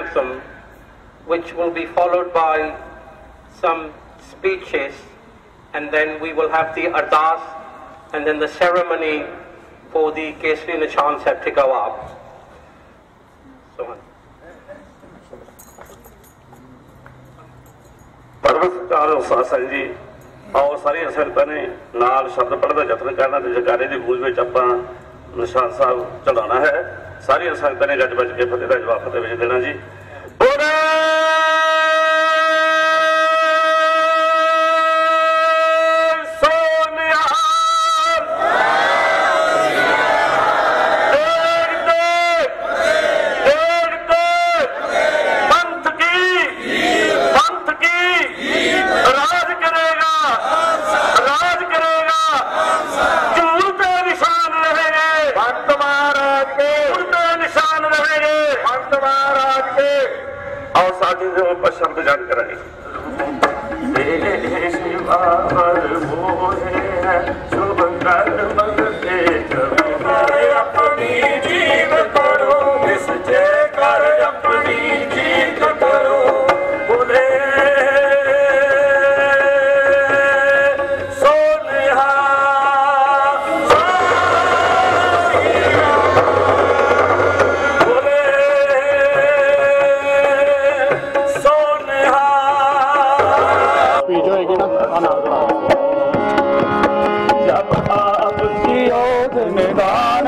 anthem, which will be followed by some speeches, and then we will have the ardas, and then the ceremony for the Kesri Nishan Sahib to go up. So, जी और सारिया संगतां ने नाल शब्द पढ़ने का यत्न करना ते जयकारे की गूंज में आपां निशान साहब चढ़ाना है। सारिया संगतां ने गज बज के फतेह का जवाब फतेह विच देना जी। शब्द जान कराएंगे। अपनी जीव करो इस जयकार अपनी जीत करो बोले सोनिहा जब आपकी ओट निदान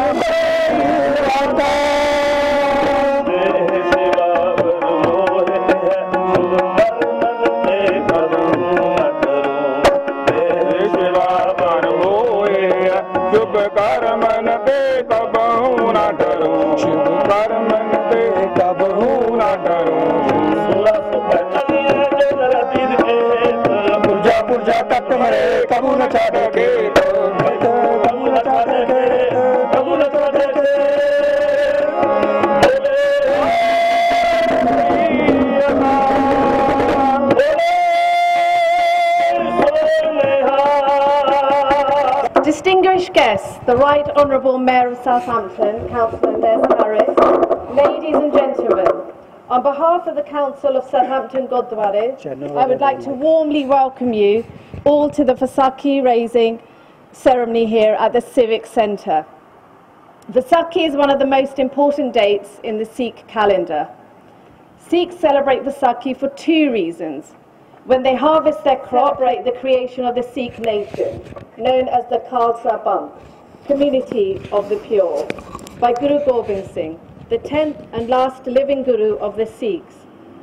शुभ कर्मन पे कबहू न डरूं शुभ कर्मन पे कबहू न डरूं पुरजा तक मरे कबू न छाड़ेगे कबू न छाड़ेगे कबू न छाड़ेगे Distinguished guests, the Right Honourable Mayor of Southampton, Councillor Des Harris, ladies and gentlemen, on behalf of the Council of Southampton Gurdwara, I would like to warmly welcome you all to the Vaisakhi raising ceremony here at the Civic Centre. Vaisakhi is one of the most important dates in the Sikh calendar. Sikhs celebrate Vaisakhi for two reasons. When they harvest their crop, celebrate the creation of the Sikh nation, known as the Khalsa Panth, Community of the Pure, by Guru Gobind Singh, the 10th and last living Guru of the Sikhs,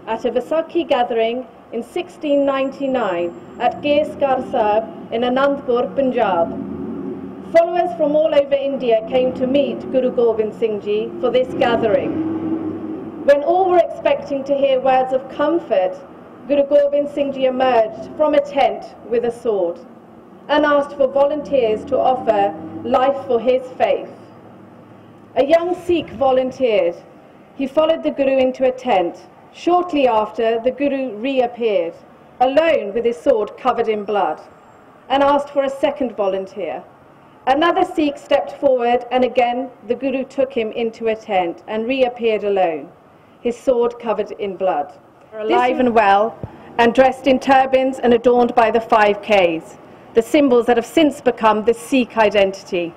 at a Vaisakhi gathering in 1699 at Keskar Sahib in Anandpur, Punjab. Followers from all over India came to meet Guru Gobind Singh Ji for this gathering. When all were expecting to hear words of comfort, Guru Gobind Singh Ji emerged from a tent with a sword and asked for volunteers to offer life for his faith. A young Sikh volunteered. He followed the Guru into a tent. Shortly after, the Guru reappeared, alone with his sword covered in blood, and asked for a second volunteer. Another Sikh stepped forward, and again the Guru took him into a tent and reappeared alone, his sword covered in blood. Alive and well, and dressed in turbans and adorned by the 5 Ks, the symbols that have since become the Sikh identity.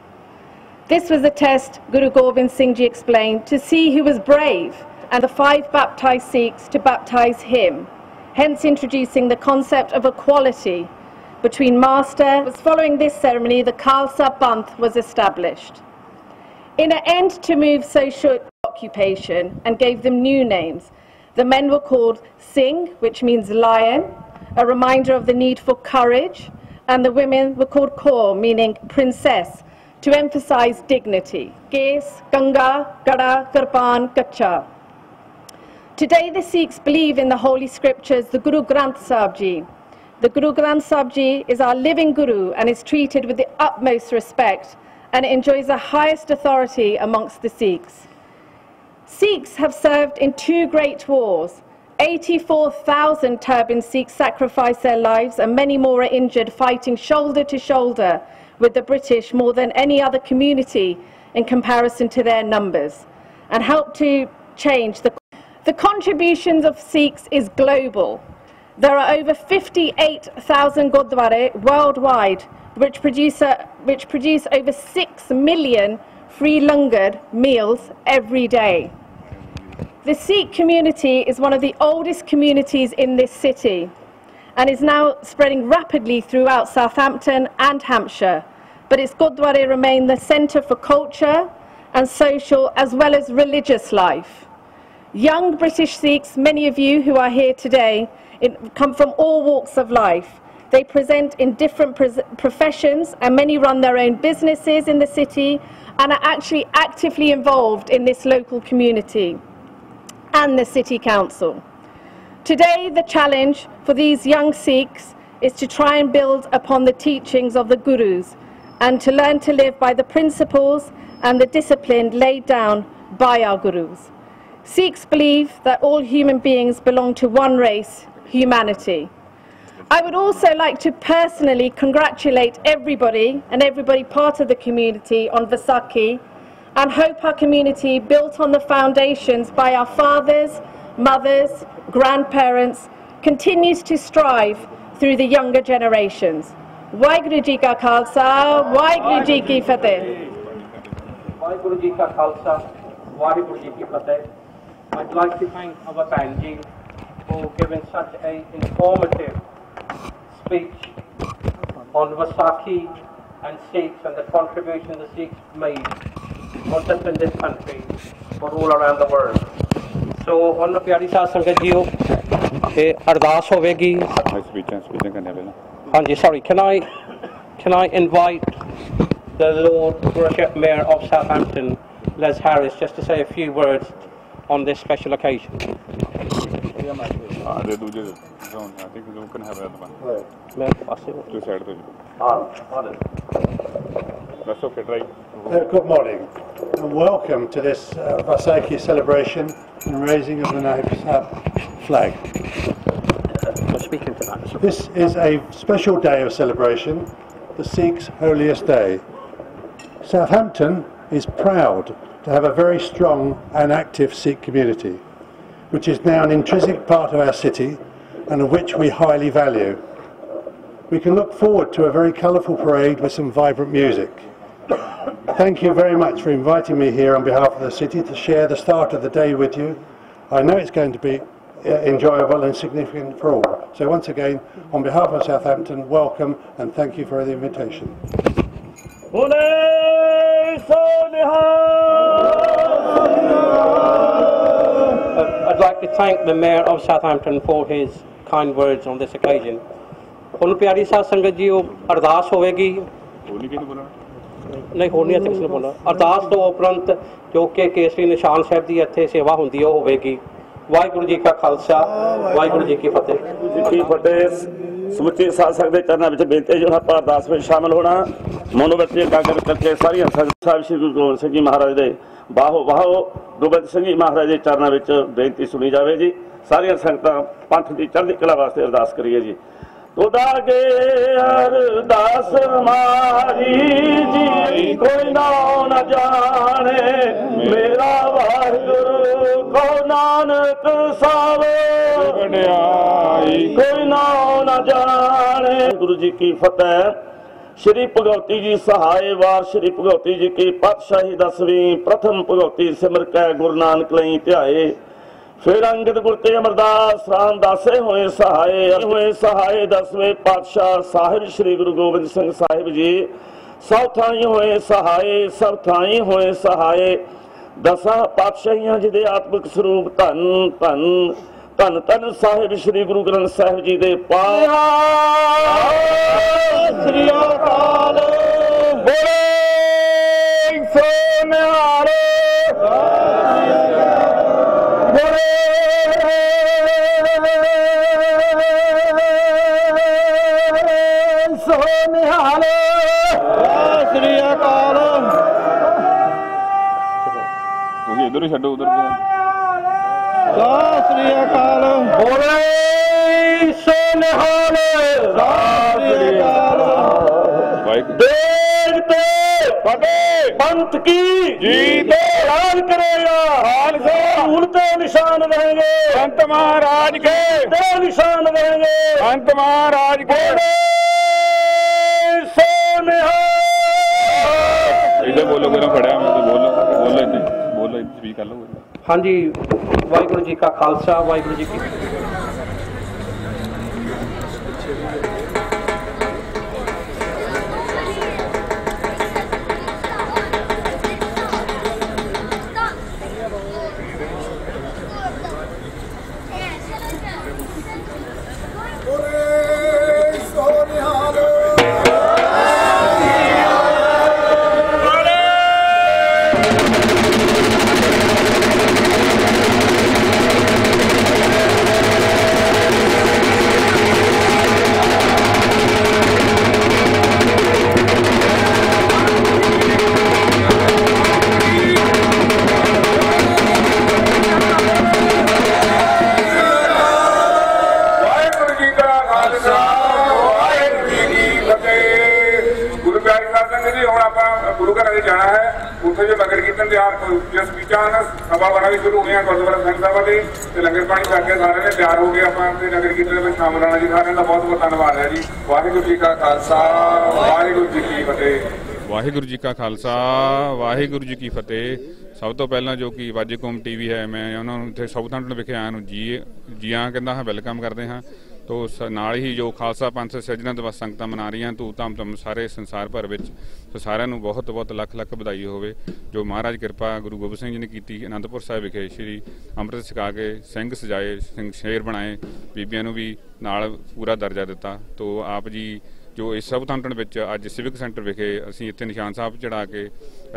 This was a test, Guru Gobind Singh Ji explained, to see who was brave, and the 5 baptized Sikhs to baptize him, hence introducing the concept of equality between master. Following this ceremony, the Khalsa Panth was established. In an end to move social occupation and gave them new names, the men were called Singh, which means lion, a reminder of the need for courage, and the women were called Kaur, meaning princess, to emphasize dignity. Kes, Ganga, Gada, Kirpan, Kacha. Today the Sikhs believe in the holy scriptures, the Guru Granth Sahib Ji. The Guru Granth Sahib Ji is our living Guru and is treated with the utmost respect and enjoys the highest authority amongst the Sikhs. Sikhs have served in 2 great wars. 84,000 turban Sikhs sacrificed their lives and many more are injured fighting shoulder to shoulder with the British more than any other community in comparison to their numbers, and helped to change the The contributions of Sikhs is global. There are over 58,000 Gurdwara worldwide which produce over 6 million free langar meals every day. The Sikh community is one of the oldest communities in this city and is now spreading rapidly throughout Southampton and Hampshire, but its Gurdwara remain the centre for culture and social as well as religious life. Young British Sikhs, many of you who are here today, come from all walks of life. They present in different professions and many run their own businesses in the city and are actually actively involved in this local community and the City Council. Today, the challenge for these young Sikhs is to try and build upon the teachings of the Gurus and to learn to live by the principles and the discipline laid down by our Gurus. Sikhs believe that all human beings belong to one race, humanity. I would also like to personally congratulate everybody and everybody part of the community on Vaisakhi and hope our community, built on the foundations by our fathers, mothers, grandparents, continues to strive through the younger generations. Waheguru Ji Ka Khalsa, Waheguru Ji Ki Fateh. Waheguru Ji Ka Khalsa, Waheguru Ji Ki Fateh. I'd like to thank our Banji for giving such an informative speech on Vaisakhi and Sikhs and the contribution the Sikhs made, not just in this country, but all around the world. So, Honourable Pyari Sahib Sangat Jiyo, Ardas hovegi. Sorry, can I invite the Lord Worship Mayor of Southampton, Les Harris, just to say a few words on this special occasion. Good morning and welcome to this Vaisakhi celebration and raising of the Naib Sahib flag. This is a special day of celebration, the Sikhs' holiest day. Southampton is proud to have a very strong and active Sikh community, which is now an intrinsic part of our city and of which we highly value. We can look forward to a very colourful parade with some vibrant music. Thank you very much for inviting me here on behalf of the city to share the start of the day with you. I know it's going to be enjoyable and significant for all. So once again, on behalf of Southampton, welcome and thank you for the invitation. I'd like to thank the Mayor of Southampton for his kind words on this occasion. Honourable Pyari Sahib Sangat Jiyo, Ardas hovegi. नहीं होनी है किसी ने बोला अरदास तो उपरंत जो कि केसरी निशान साहब की इत्थे सेवा होंदी है होवेगी वाहिगुरू जी का खालसा वाहिगुरू जी की फतेह जी फतेह समुचे साथ सकते चरणों में बेनती जो आप अरदास में शामिल होना मनोवृत्ति एकाग्र करके सारी संगत साहब श्री गुरु गोबिंद सिंह जी महाराज दे बाहो बाहो गोबिंद सिंह जी महाराज के चरणों में बेनती सुनी जाए जी सारिया संगतां पंथ की चढ़दी कला वास्ते अरदास करिए जी खुदा के अरदास मारी जी कोई ना न जाने मेरा वाहिगुरू को नानक सावे कोई ना न जाने गुरु जी की फतेह। श्री भगवती जी सहाय वार श्री भगवती जी की पातशाही 10वीं प्रथम भगवती सिमर कै गुरु नानक लई ध्याए फिर अंगद गुरते अमरदास रामदासे हुए सहाय 10वें पातशाह साहिब श्री गुरु गोबिंद सिंह साहिब जी सब थाई हुए सहाय 10 पातशाहियां जी दे आत्मिक स्वरूप धन धन धन धन साहिब श्री गुरु ग्रंथ साहिब जी दे पास श्री अकाल बोले सो निहारे इधर ही छो उधर श्री अकाल बोले सो निहाले देखते फटे पंथ की जीत राज करेगा खालसा धूल पे निशान रहेंगे संत महाराज के निशान रहेंगे संत महाराज के इधर बोलो मेरा फड़िया मैं तो बोलो बोलो बोलो स्पीक कर लो हाँ जी वाहिगुरू जी का खालसा वाहिगुरू जी की गुरु घर जाना है उत्थे जो नगर कीर्तन तैयार जो स्पीचा सभा वाला भी शुरू हो गया गुरुद्वारा संघ सभा से लंगर पानी करके सारे ने तैयार हो गए अपने नगर कीर्तन में शामिल होना जी सारे का बहुत बहुत धन्यवाद है जी वाहिगुरू जी का खालसा वाहिगुरू जी की फतेह वाहिगुरू जी का खालसा वाहिगुरू जी की फतेह सब तो पहला जो कि वाजेकॉम टीवी है मैं उन्होंने इतने साउथहैम्पटन विखे आया जी हाँ कहता हाँ वेलकम करते हैं तो नाल ही जो खालसा पंथ सिरजना दिवस संगत मना रही धूम धाम सारे संसार भर में तो सारे बहुत बहुत लख लख बधाई होवे जो महाराज कृपा गुरु गोबिंद सिंह जी ने की आनंदपुर साहिब विखे श्री अंमृत छका के सिंह सजाए सिंह शेर बनाए बीबियां नूं भी नाल पूरा दर्जा दिता तो आप जी जो इस साउथहैम्पटन में अज सिविक सेंटर विखे असीं इत्थे निशान साहब चढ़ा के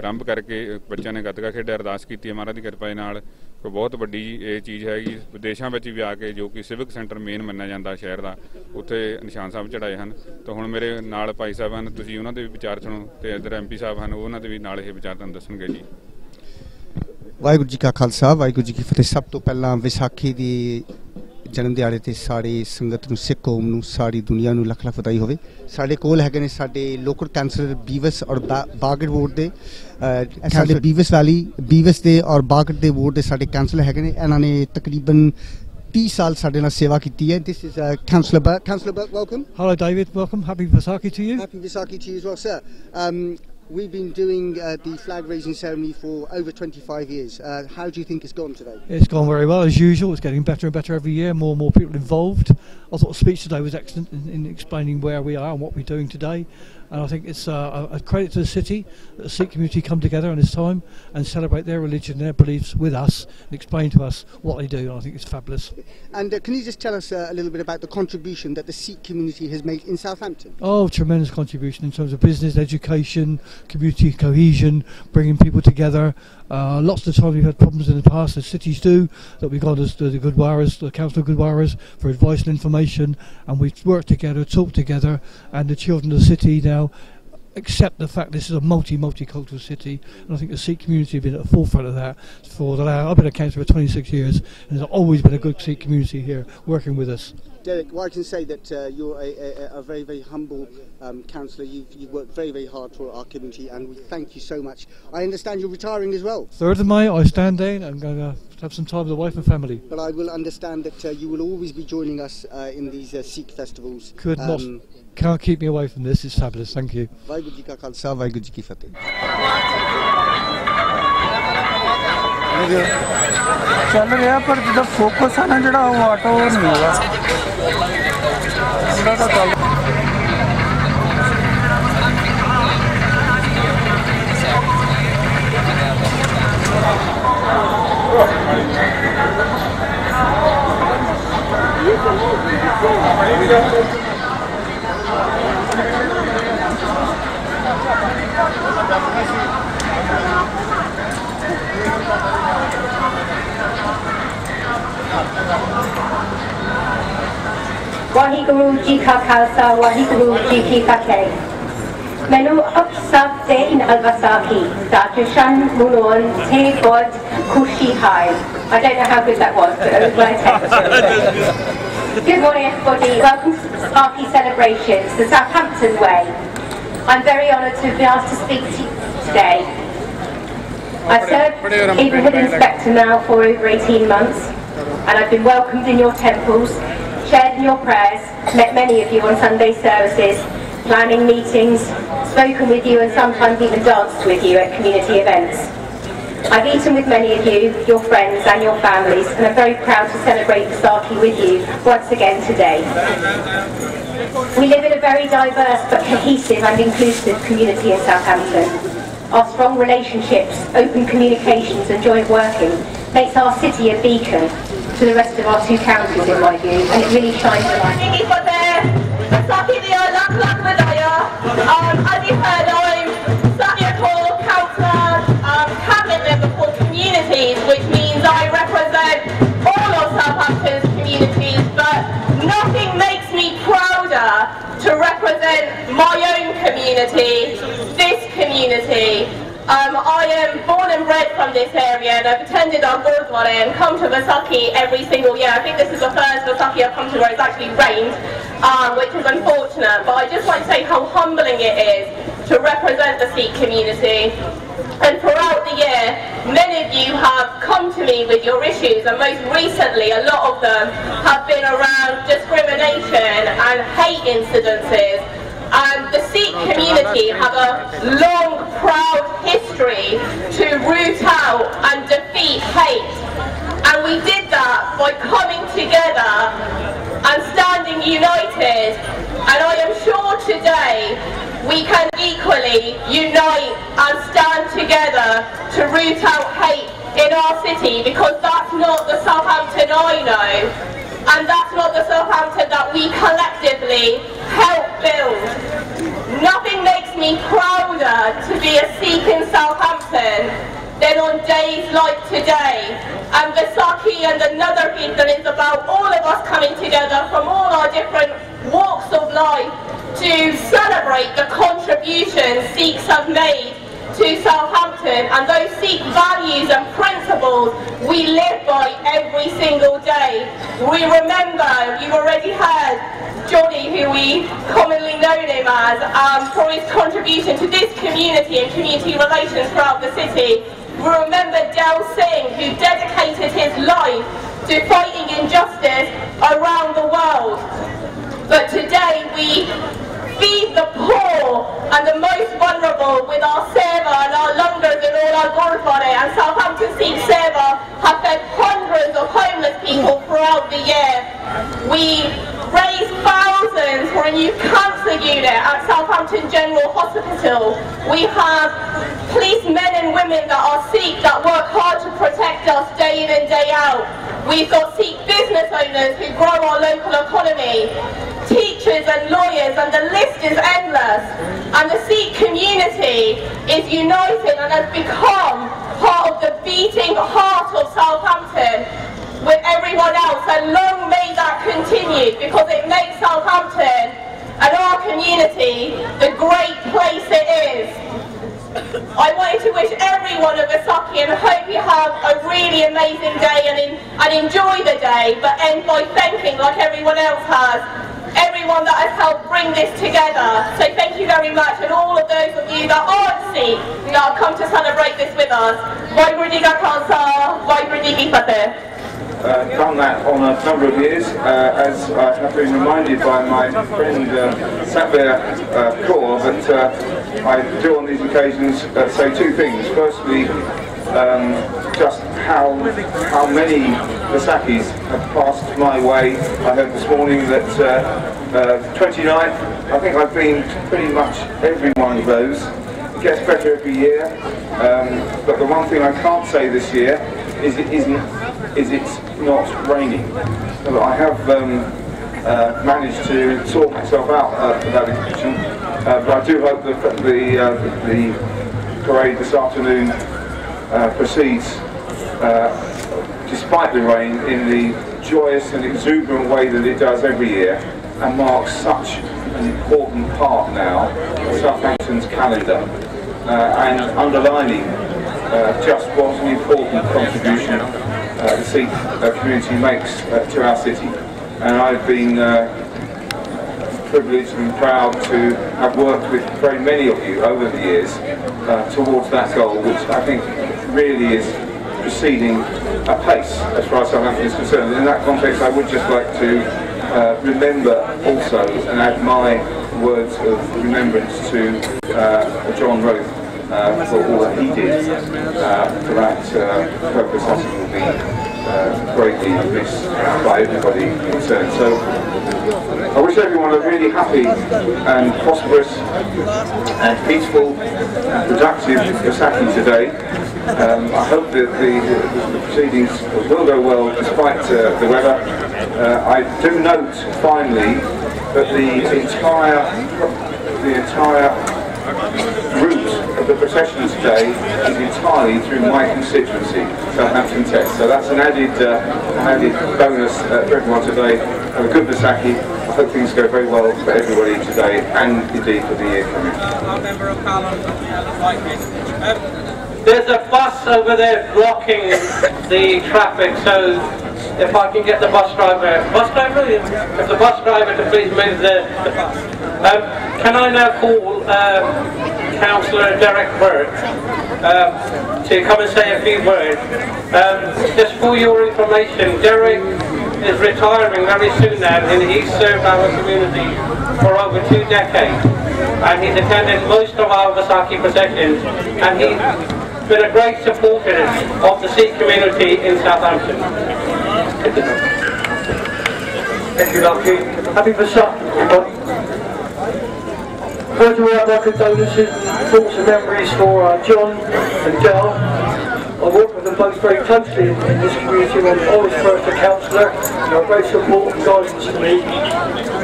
आरंभ करके बच्चों ने गतका खेडिया अरदास की महाराज की कृपा नाल कोई बहुत वड्डी ये चीज़ हैगी विदेशों में भी आके जो कि सिविक सेंटर मेन मन्निया जाता शहर का उत्थे निशान साहब चढ़ाए हैं तो हुण मेरे नाल भाई साहब हैं तुसीं उन्हां दे भी विचार सुणो तो इधर MP साहब हैं उन्हां दे भी नाल ये विचार तुहानूं दस्सणगे जी वाहिगुरू जी का खालसा वाहिगुरू जी की फतेह सब तो पहला विसाखी की जन्म दिहाड़े ते सारी संगत नूं सिख कौम नूं सारी दुनिया नूं लख लख बधाई होवे साडे कोल हैगे ने साडे लोकल कैंसलर बीवस और बागड़ वार्ड दे साडे बीवस वैली बीवस दे और बागड़ दे वार्ड दे साडे कैंसलर हैगे ने इन्हां ने तकरीबन 30 साल साडे नाल सेवा कीती है this is Councillor Burke welcome hello David welcome happy Vaisakhi to you happy Vaisakhi to you as well sir we've been doing the flag raising ceremony for over 25 years. How do you think it's gone today? It's gone very well as usual. It's getting better and better every year. More and more people involved. I thought the speech today was excellent in explaining where we are and what we're doing today. And I think it's a credit to the city that the Sikh community come together in this time and celebrate their religion, their beliefs with us and explain to us what they do. And I think it's fabulous. And can you just tell us a little bit about the contribution that the Sikh community has made in Southampton? Oh, tremendous contribution in terms of business, education, community cohesion, bringing people together. Lots of the time we've had problems in the past, as cities do, that we've gone to the Gurdwaras, the Council of Gurdwaras, for advice and information, and we've worked together, talked together, and the children of the city now accept the fact this is a multicultural city, and I think the Sikh community have been at the forefront of that. I've been a councillor for 26 years, and there's always been a good Sikh community here working with us. Derek, well, I can say that you're a very, very humble councillor. You've worked very, very hard for our community, and we thank you so much. I understand you're retiring as well. 3rd of May, I stand down and going to have some time with the wife and family. But I will understand that you will always be joining us in these Sikh festivals. Can't keep me away from this. It's fabulous. Thank you. Vaheguru Ji Ka Khalsa, Vaheguru Ji Ki Fateh. चल रहा पर जो focus है ना जो वो auto नहीं होगा वाहिगुरू जी का खालसा वाहिगुरू जी की फतेह मैनू अब सब दिन al-Vaisakhi Darshan Munon Te God Kushi Hai. I don't know how good that was, but it was my attempt. Good morning everybody, welcome to the Vaisakhi celebrations the Southampton way. I'm very honoured to have been asked to speak to you today. I've served Neighbourhood Inspector now for over 18 months, and I've been welcomed in your temples, shared in your prayers, met many of you on Sunday services, planning meetings, spoken with you and sometimes even danced with you at community events. I've eaten with many of you, your friends and your families, and I'm very proud to celebrate Vaisakhi with you once again today. We live in a very diverse but cohesive and inclusive community in Southampton. Our strong relationships, open communications and joint working makes our city a beacon to the rest of our two counties in my view, and it really shines a light. As you heard, I'm Satya Kaur, Councillor, Cabinet Member for Communities, which means I represent all of Southampton's communities, but nothing makes me prouder to represent my own community, this community. I am born and bred from this area, and I've attended our Gurdwara and come to Vaisakhi every single year. I think this is the first Vaisakhi I've come to where it's actually rained, which is unfortunate, but I just like to say how humbling it is to represent the Sikh community. And throughout the year, many of you have come to me with your issues, and most recently a lot of them have been around discrimination and hate incidences. And the Sikh community have a long, proud history to root out and defeat hate. And we did that by coming together and standing united. And I am sure today we can equally unite and stand together to root out hate in our city, because that's not the Southampton I know. And that's not the Southampton that we collectively help build. Nothing makes me prouder to be a Sikh in Southampton than on days like today. And Vaisakhi and another Kirtan is about all of us coming together from all our different walks of life to celebrate the contributions Sikhs have made to Southampton and those Sikh values and principles we live by every single day. We remember, you've already heard Johnny, who we commonly know him as, for his contribution to this community and community relations throughout the city. We remember Del Singh, who dedicated his life to fighting injustice around the world. But today we feed the poor and the most vulnerable with our seva and our langars and all our gurdwara, and Southampton Sikh Seva have fed hundreds of homeless people throughout the year. We raise thousands for a new cancer unit at Southampton General Hospital. We have policemen and women that are Sikh that work hard to protect us day in and day out. We've got Sikh business owners who grow our local economy, teachers and lawyers, and the list is endless. And the Sikh community is united and has become part of the beating heart of Southampton with everyone else, and long may that continue, because it makes Southampton and our community the great place it is. I wanted to wish everyone a Vaisakhi and hope you have a really amazing day and enjoy the day, but end by thanking, like everyone else has, everyone that has helped bring this together. So thank you very much, and all of those of you that aren't Sikh that have come to celebrate this with us. Waheguru Ji Ka Khalsa, Waheguru Ji Ki Fateh. Done that on a number of years, as I have been reminded by my friend Satya Kaur that I do on these occasions say two things. Firstly, just how many Vaisakhis have passed my way. I heard this morning that 29, I think I've been to pretty much every one of those. It gets better every year, but the one thing I can't say this year is it's not raining. So I have managed to sort myself out for that occasion, but I do hope that the parade this afternoon proceeds despite the rain in the joyous and exuberant way that it does every year, and marks such an important part now of Southampton's calendar, and underlining just what an important contribution the Sikh community makes to our city. And I've been privileged and proud to have worked with very many of you over the years towards that goal, which I think really is proceeding apace as far as Southampton is concerned. In that context, I would just like to remember also and add my words of remembrance to John Roth for all that he did for that purpose. I think will be greatly missed by everybody concerned. So I wish everyone a really happy and prosperous and peaceful and productive Vaisakhi today. I hope that the proceedings will go well despite the weather. I do note finally that the entire route of the procession today is entirely through my constituency, Southampton Test. So that's an added bonus for everyone today. Have a good Vaisakhi. I hope things go very well for everybody today and indeed for the year coming. There's a bus over there blocking the traffic, so if I can get the bus driver, if the bus driver to please move the bus. Can I now call Councillor Derek Burt to come and say a few words? Just for your information, Derek is retiring very soon now, and he's served our community for over 2 decades, and he's attended most of our Vaisakhi processions, and he's been a great supporter of the Sikh community in Southampton. Thank you, Lucky. Happy Vaisakhi, everybody. First of all, I'd like condolences and thoughts and memories for John and Dale. I work with them both very closely in this community when I was first a councillor. They are great support and guidance to me.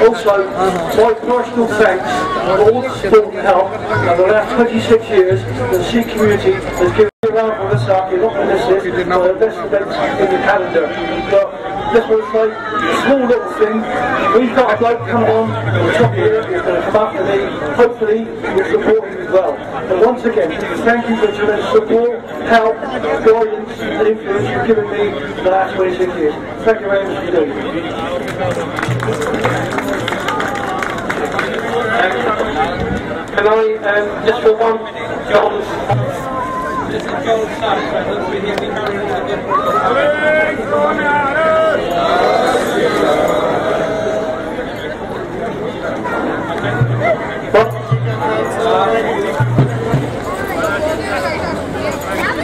Also, my personal thanks for all the support and help over the last 26 years that the Sikh community has given around for Vaisakhi, not on this list, but the best events in the calendar. But just want to say, a small little thing, we've got a bloke coming on the top here, who's going to come after me, hopefully we'll support him as well. But once again, thank you for the tremendous support, help, guidance and influence you've given me for the last 26 years. Thank you very much for doing it. Can I, just for one, John's son,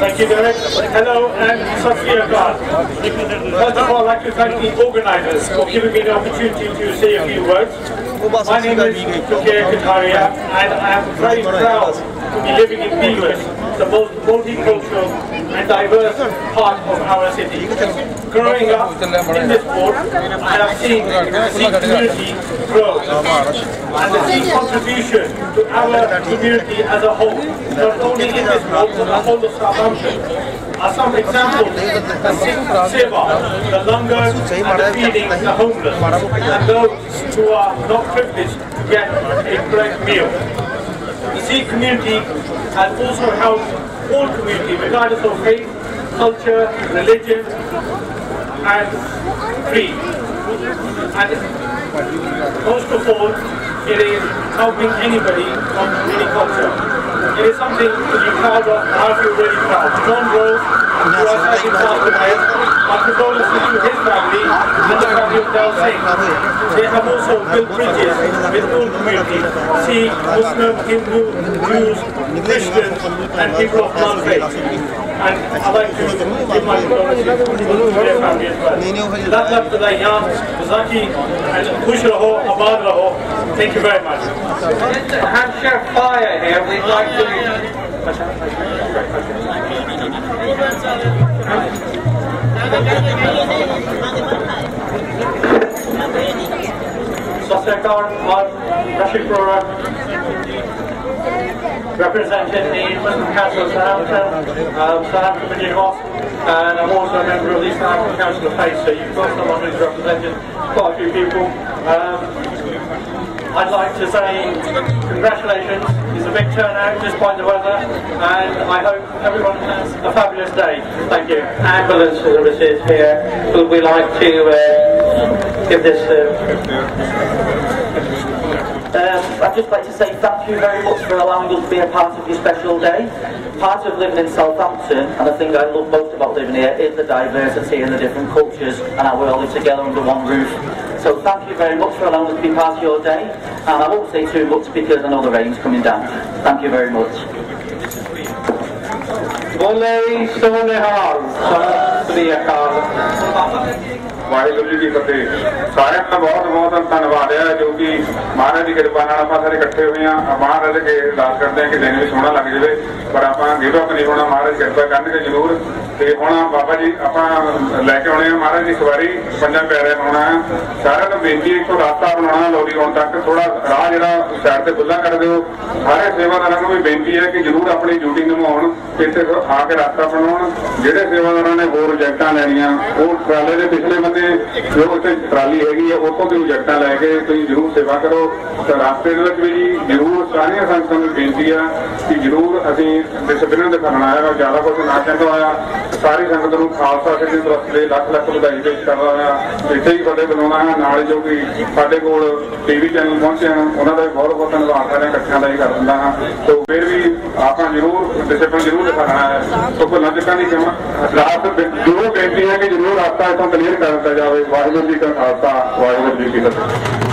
Thank you, Derek. Hello and Sat God. First of all, I'd like to thank the organisers for giving me the opportunity to say a few words. My name is Kataria, and I am very proud to be living in Beavis, the most multicultural and diverse part of our city. Growing up in this port, I have seen the Sikh community grow, and the Sikh contribution to our community as a whole, not only in this port but the whole of Southampton. Are some examples: the Sikh Seva, the langar, and the feeding the homeless, and those who are not privileged to get a correct meal. The Sikh community has also helped all community, regardless of faith, culture, religion, and creed. And most of all, it is helping anybody from any culture. It is something to be proud of, and I feel really proud. John Rose, who has had his last tonight, my condolences to his family and the family of Dal Singh. They have also built bridges with all communities: Sikh, Muslim, Hindu, Jews, Christians, and people of non-faith. And I'd like to give my condolences to their family as well. Love to the young, Vaisakhi, and Khush Raho, Abad Raho. Thank you very much. Hampshire Fire here, we'd like to... Sasekar, Rashid Rora, representing the Muslim Council of Southampton, Southampton Mini Mosque, and I'm also a member of the Southampton Council of Faith, so you've got someone who's represented quite a few people. I'd like to say congratulations. It's a big turnout despite the weather, and I hope everyone has a fabulous day. Thank you. Ambulance services here. Would we like to give this... I'd just like to say thank you very much for allowing us to be a part of your special day. Part of living in Southampton, and the thing I love most about living here, is the diversity and the different cultures, and how we all live together under one roof. So thank you very much for allowing us to be part of your day, and I won't say too much because I know the rain's coming down. Thank you very much. Waheguru ji ਕੀ ਫਤਿਹ। ਸਾਰਿਆਂ ਦਾ ਬਹੁਤ ਬਹੁਤ ਧੰਨਵਾਦ ਹੈ ਜੋ ਕਿ ਮਹਾਰਾਜ ਦੀ ਕਿਰਪਾ ਨਾਲ ਆਪਾਂ ਸਾਰੇ ਇਕੱਠੇ ਹੋਏ ਹਾਂ। ਮਹਾਰਾਜ ਅੱਗੇ ਅਰਦਾਸ ਕਰਦੇ ਹਾਂ ਕਿ ਦਿਨ ਵੀ ਸੋਹਣਾ ਲੱਗ ਜਾਵੇ, ਪਰ ਆਪਾਂ ਗਿਵ ਅਪ ਨਹੀਂ ਹੋਣਾ, ਮਹਾਰਾਜ ਕਿਰਪਾ ਕਰਨਗੇ ਜ਼ਰੂਰ। ਤੇ ਹੁਣ ਬਾਬਾ ਜੀ ਆਪਾਂ ਲੈ ਕੇ ਆਉਣੇ ਆ ਮਹਾਰਾਜ ਦੀ ਸਵਾਰੀ, ਪੰਜਾਂ ਪਿਆਰਿਆਂ ਨੂੰ ਆਉਣਾ ਹੈ। ਸਾਰਿਆਂ ਨੂੰ ਬੇਨਤੀ ਇੱਕੋ ਰਸਤਾ ਬਣਾਉਣਾ ਲੋਰੀ ਆਉਣ ਤੱਕ, ਥੋੜਾ ਰਾਹ ਜਿਹੜਾ ਸਾਈਡ ਤੇ ਖੁੱਲ੍ਹਾ ਕਰ ਦਿਓ। ਸਾਰੇ ਸੇਵਾਦਾਰਾਂ ਨੂੰ ਵੀ ਬੇਨਤੀ ਹੈ ਕਿ ਜ਼ਰੂਰ ਆਪਣੀ ਡਿਊਟੀ ਨਿਭਾਉਣ, ਇੱਥੇ ਆ ਕੇ ਰਸਤਾ ਬਣਾਉਣ। ਜਿਹੜੇ ਸੇਵਾਦਾਰਾਂ ਨੇ ਹੋਰ ਪ੍ਰੋਜੈਕਟਾਂ ਲੈਣੀਆਂ, ਉਹ ਟਰਾਲੇ ਦੇ ਪਿਛਲੇ ਬੰਦੇ ਜੋ ਉੱਥੇ ਟਰਾਲੀ ਹੈਗੀ ਹੈ ਉੱਥੋਂ ਦੀ ਪ੍ਰੋਜੈਕਟਾਂ ਲੈ ਕੇ ਤੁਸੀਂ ਜ਼ਰੂਰ ਸੇਵਾ ਕਰੋ। ਤੇ ਰਸਤੇ ਦੇ ਵਿੱਚ ਵੀ ਜੀ ਜ਼ਰੂਰ ਸਾਰੀਆਂ ਸੰਗਤਾਂ ਨੂੰ ਬੇਨਤੀ ਆ ਕਿ ਜ਼ਰੂਰ ਅਸੀਂ ਡਿਸਪਲਿਨ ਦਿਖਾਉਣਾ ਹੈਗਾ, ਜ਼ਿਆਦਾ ਕੁਝ ਨਾ ਕਹਿੰਦਾ ਹੋਇਆ। ਸਾਰੀ ਸੰਗਤ ਨੂੰ ਖਾਲਸਾ ਸਿੱਖ ਦੀ ਤਰਫ ਦੇ ਲੱਖ ਲੱਖ ਵਧਾਈ ਪੇਸ਼ ਕਰਦਾ ਹੋਇਆ ਇੱਥੇ ਹੀ ਫਤਿਹ ਬੁਲਾਉਣਾ ਹੈ। ਨਾਲ ਜੋ ਕਿ ਸਾਡੇ ਕੋਲ ਟੀਵੀ ਚੈਨਲ ਪਹੁੰਚੇ ਹਨ ਉਹਨਾਂ ਦਾ ਵੀ ਬਹੁਤ ਬਹੁਤ ਧੰਨਵਾਦ ਸਾਰਿਆਂ ਇਕੱਠਿਆਂ ਦਾ ਹੀ ਕਰ ਦਿੰਦਾ ਹਾਂ। ਸੋ ਫਿਰ ਵੀ ਆਪਾਂ ਜ਼ਰੂਰ ਡਿਸਪਲਿਨ ਜ਼ਰੂਰ ਦਿਖਾਉਣਾ ਹੈ। ਸੋ ਭੁੱਲਾਂ ਚੁੱਕਾਂ ਦੀ ਰਾਤ ਜ਼ਰੂਰ ਬੇਨਤੀ ਹੈ ਕਿ ਜ਼ਰੂਰ ਰਸਤਾ ਇੱਥੋਂ ਕਲੀਅਰ ਕਰ ਦਿੱਤਾ ਜਾਵੇ। ਵਾਹਿਗੁਰੂ ਜੀ ਕਾ ਖਾਲਸਾ, ਵਾਹਿਗੁਰੂ ਜੀ ਕੀ ਫਤਿਹ।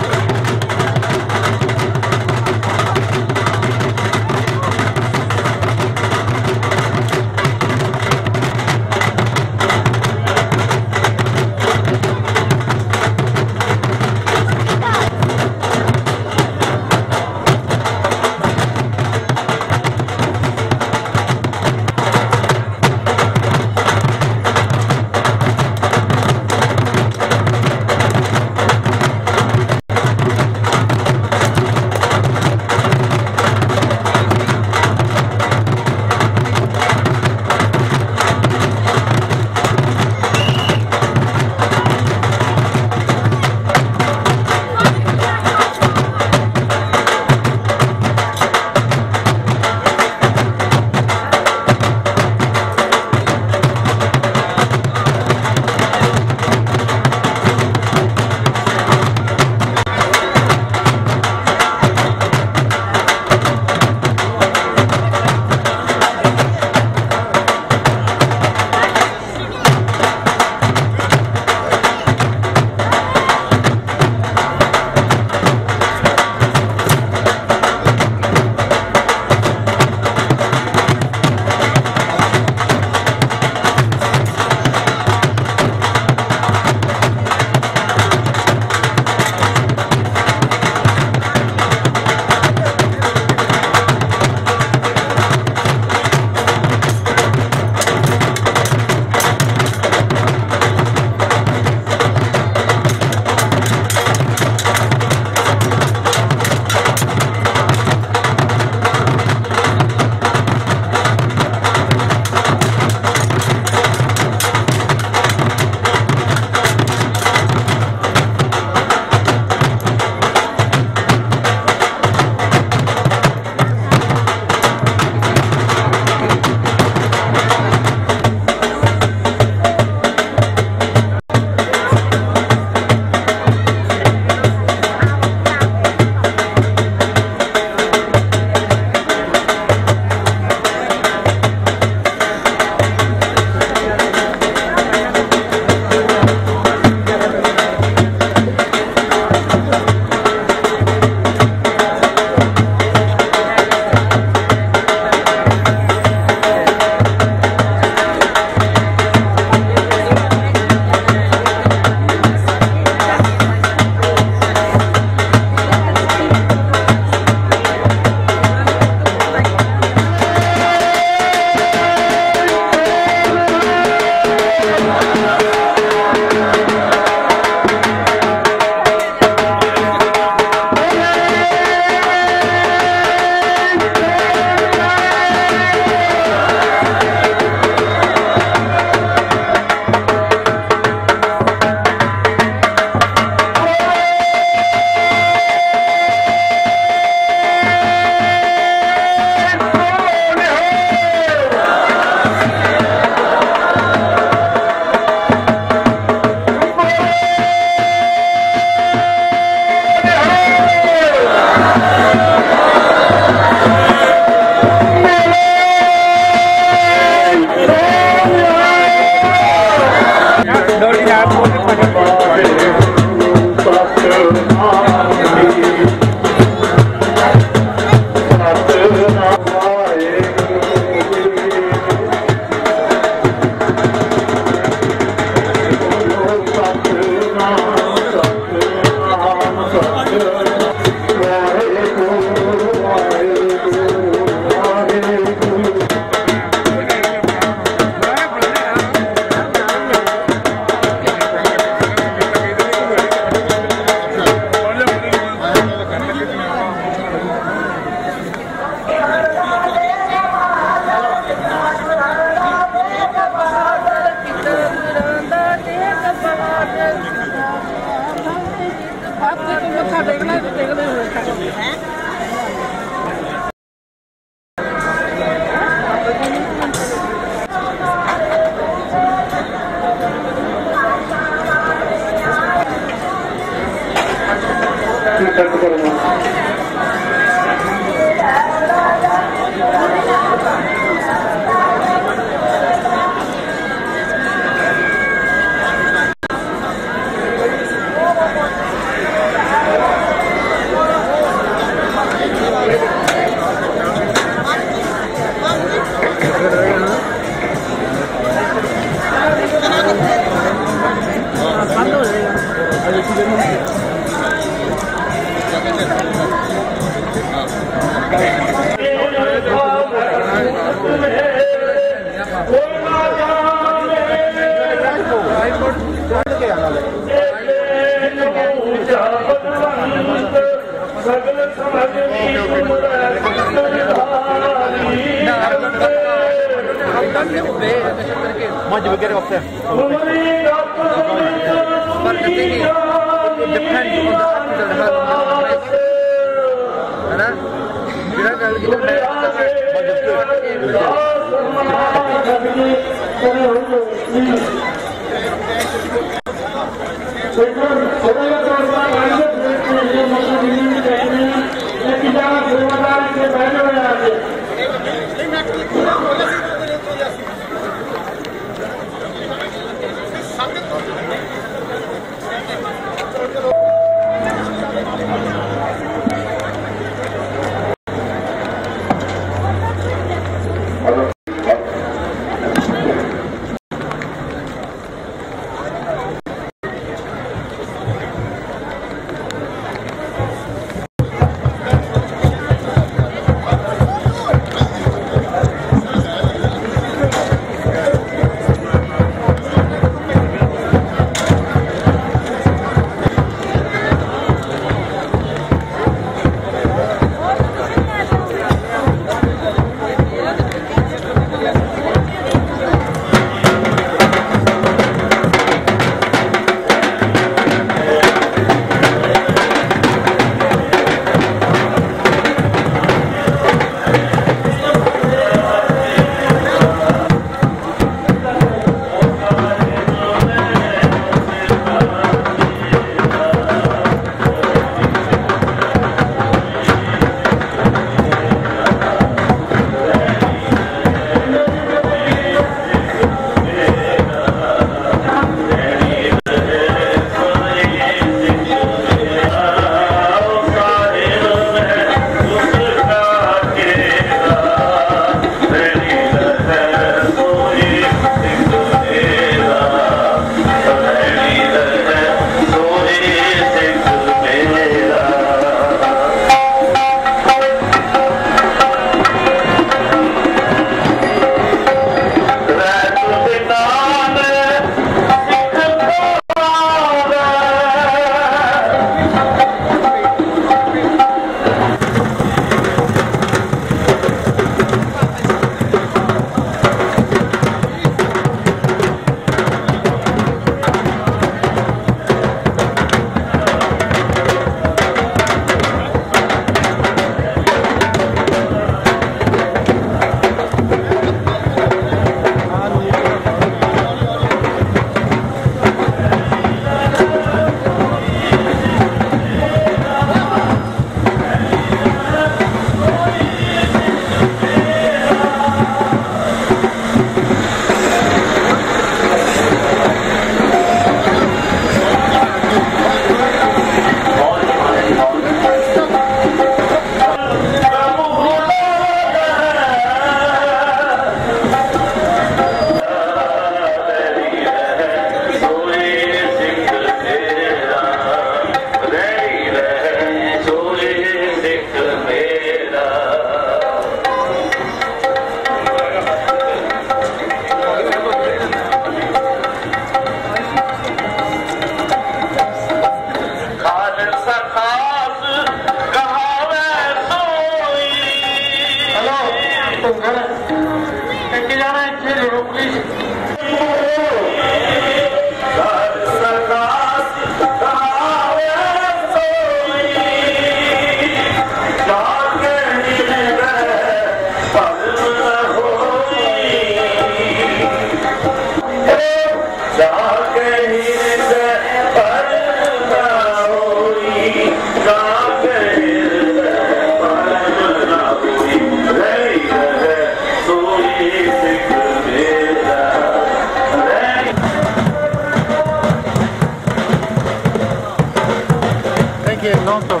noto.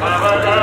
Baba